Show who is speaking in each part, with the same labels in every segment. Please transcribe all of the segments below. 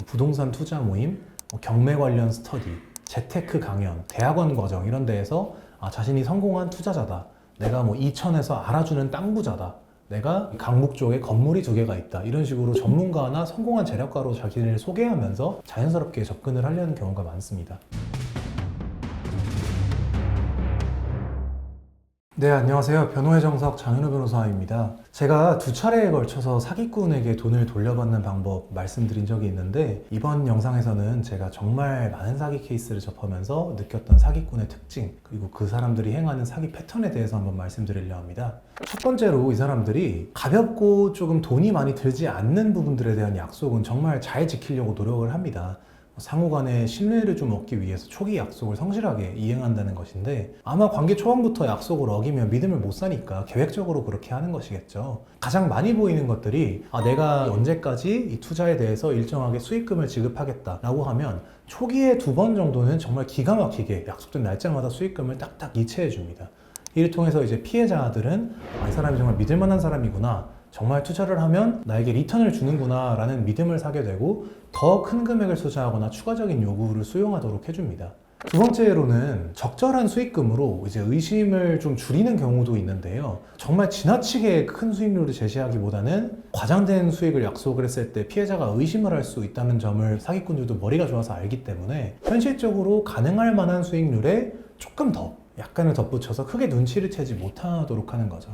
Speaker 1: 부동산 투자 모임, 경매 관련 스터디, 재테크 강연, 대학원 과정 이런 데에서 자신이 성공한 투자자다. 내가 이천에서 알아주는 땅 부자다. 내가 강북 쪽에 건물이 2개가 있다. 이런 식으로 전문가나 성공한 재력가로 자기를 소개하면서 자연스럽게 접근을 하려는 경우가 많습니다. 네, 안녕하세요. 변호의 정석 장현우 변호사입니다. 제가 2차례에 걸쳐서 사기꾼에게 돈을 돌려받는 방법 말씀드린 적이 있는데, 이번 영상에서는 제가 정말 많은 사기 케이스를 접하면서 느꼈던 사기꾼의 특징, 그리고 그 사람들이 행하는 사기 패턴에 대해서 한번 말씀드리려 합니다. 첫 번째로 이 사람들이 가볍고 조금 돈이 많이 들지 않는 부분들에 대한 약속은 정말 잘 지키려고 노력을 합니다. 상호 간의 신뢰를 좀 얻기 위해서 초기 약속을 성실하게 이행한다는 것인데, 아마 관계 초반부터 약속을 어기면 믿음을 못 사니까 계획적으로 그렇게 하는 것이겠죠. 가장 많이 보이는 것들이 내가 언제까지 이 투자에 대해서 일정하게 수익금을 지급하겠다 라고 하면 초기에 2번 정도는 정말 기가 막히게 약속된 날짜마다 수익금을 딱딱 이체해 줍니다. 이를 통해서 이제 피해자들은 이 사람이 정말 믿을 만한 사람이구나, 정말 투자를 하면 나에게 리턴을 주는구나 라는 믿음을 사게 되고 더 큰 금액을 투자하거나 추가적인 요구를 수용하도록 해줍니다. 두 번째로는 적절한 수익금으로 이제 의심을 좀 줄이는 경우도 있는데요. 정말 지나치게 큰 수익률을 제시하기보다는 과장된 수익을 약속을 했을 때 피해자가 의심을 할 수 있다는 점을 사기꾼들도 머리가 좋아서 알기 때문에 현실적으로 가능할 만한 수익률에 조금 더 약간을 덧붙여서 크게 눈치를 채지 못하도록 하는 거죠.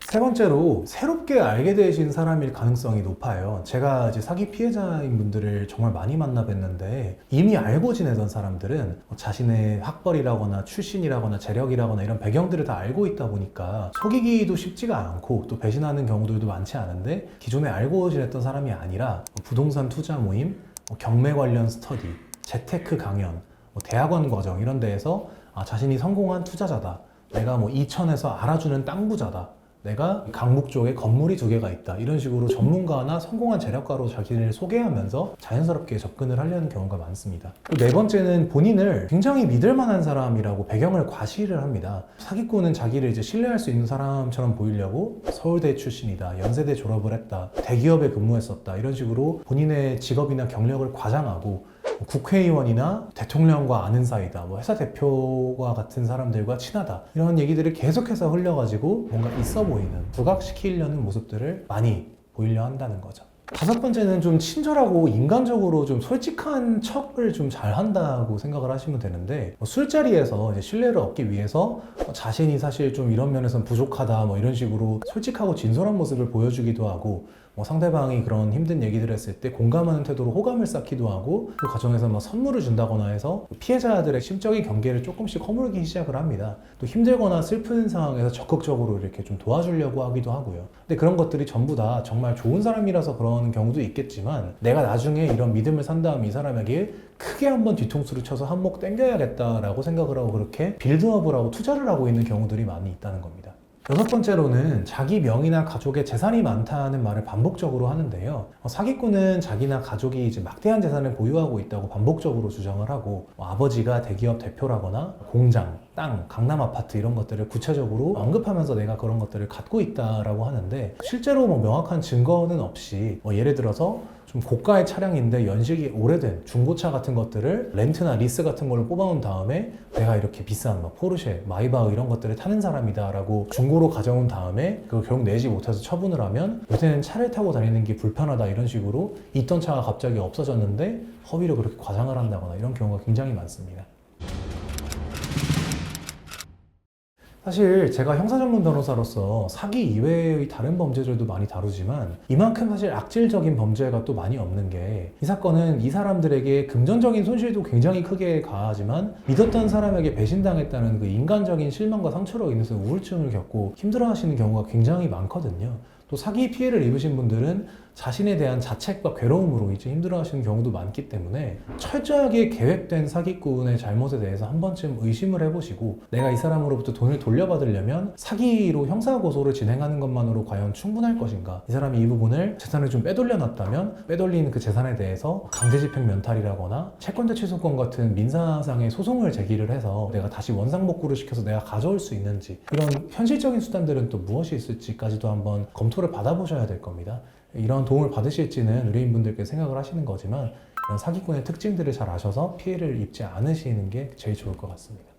Speaker 1: 세 번째로, 새롭게 알게 되신 사람일 가능성이 높아요. 제가 이제 사기 피해자인 분들을 정말 많이 만나 뵀는데, 이미 알고 지내던 사람들은 자신의 학벌이라거나 출신이라거나 재력이라거나 이런 배경들을 다 알고 있다 보니까 속이기도 쉽지가 않고 또 배신하는 경우들도 많지 않은데, 기존에 알고 지냈던 사람이 아니라 부동산 투자 모임, 경매 관련 스터디, 재테크 강연, 대학원 과정 이런 데에서 자신이 성공한 투자자다. 내가 이천에서 알아주는 땅 부자다. 내가 강북 쪽에 건물이 2개가 있다. 이런 식으로 전문가나 성공한 재력가로 자기를 소개하면서 자연스럽게 접근을 하려는 경우가 많습니다. 네 번째는 본인을 굉장히 믿을 만한 사람이라고 배경을 과시를 합니다. 사기꾼은 자기를 이제 신뢰할 수 있는 사람처럼 보이려고 서울대 출신이다, 연세대 졸업을 했다, 대기업에 근무했었다, 이런 식으로 본인의 직업이나 경력을 과장하고 국회의원이나 대통령과 아는 사이다, 회사 대표와 같은 사람들과 친하다, 이런 얘기들을 계속해서 흘려가지고 뭔가 있어 보이는, 부각시키려는 모습들을 많이 보이려 한다는 거죠. 5번째는 좀 친절하고 인간적으로 좀 솔직한 척을 좀 잘 한다고 생각을 하시면 되는데, 술자리에서 이제 신뢰를 얻기 위해서 자신이 사실 좀 이런 면에선 부족하다, 이런 식으로 솔직하고 진솔한 모습을 보여주기도 하고, 상대방이 그런 힘든 얘기들을 했을 때 공감하는 태도로 호감을 쌓기도 하고, 그 과정에서 선물을 준다거나 해서 피해자들의 심적인 경계를 조금씩 허물기 시작을 합니다. 또 힘들거나 슬픈 상황에서 적극적으로 이렇게 좀 도와주려고 하기도 하고요. 근데 그런 것들이 전부 다 정말 좋은 사람이라서 그런 경우도 있겠지만, 내가 나중에 이런 믿음을 산 다음 이 사람에게 크게 한번 뒤통수를 쳐서 한몫 땡겨야겠다라고 생각을 하고 그렇게 빌드업을 하고 투자를 하고 있는 경우들이 많이 있다는 겁니다. 6번째로는 자기 명의나 가족의 재산이 많다는 말을 반복적으로 하는데요. 사기꾼은 자기나 가족이 이제 막대한 재산을 보유하고 있다고 반복적으로 주장을 하고, 아버지가 대기업 대표라거나 공장, 땅, 강남 아파트 이런 것들을 구체적으로 언급하면서 내가 그런 것들을 갖고 있다라고 하는데, 실제로 명확한 증거는 없이 예를 들어서 좀 고가의 차량인데 연식이 오래된 중고차 같은 것들을 렌트나 리스 같은 걸로 뽑아온 다음에 내가 이렇게 비싼 포르쉐, 마이바흐 이런 것들을 타는 사람이다 라고 중고로 가져온 다음에 그걸 결국 내지 못해서 처분을 하면, 요새는 차를 타고 다니는 게 불편하다 이런 식으로 있던 차가 갑자기 없어졌는데 허위로 그렇게 과장을 한다거나 이런 경우가 굉장히 많습니다. 사실 제가 형사 전문 변호사로서 사기 이외의 다른 범죄들도 많이 다루지만, 이만큼 사실 악질적인 범죄가 또 많이 없는 게, 이 사건은 이 사람들에게 금전적인 손실도 굉장히 크게 가하지만 믿었던 사람에게 배신당했다는 그 인간적인 실망과 상처로 인해서 우울증을 겪고 힘들어하시는 경우가 굉장히 많거든요. 또 사기 피해를 입으신 분들은 자신에 대한 자책과 괴로움으로 이제 힘들어하시는 경우도 많기 때문에, 철저하게 계획된 사기꾼의 잘못에 대해서 한 번쯤 의심을 해보시고, 내가 이 사람으로부터 돈을 돌려받으려면 사기로 형사고소를 진행하는 것만으로 과연 충분할 것인가, 이 사람이 이 부분을 재산을 좀 빼돌려놨다면 빼돌린 그 재산에 대해서 강제집행 면탈이라거나 채권자 취소권 같은 민사상의 소송을 제기를 해서 내가 다시 원상복구를 시켜서 내가 가져올 수 있는지, 이런 현실적인 수단들은 또 무엇이 있을지까지도 한번 검토를 받아보셔야 될 겁니다. 이런 도움을 받으실지는 의뢰인분들께 생각을 하시는 거지만, 이런 사기꾼의 특징들을 잘 아셔서 피해를 입지 않으시는 게 제일 좋을 것 같습니다.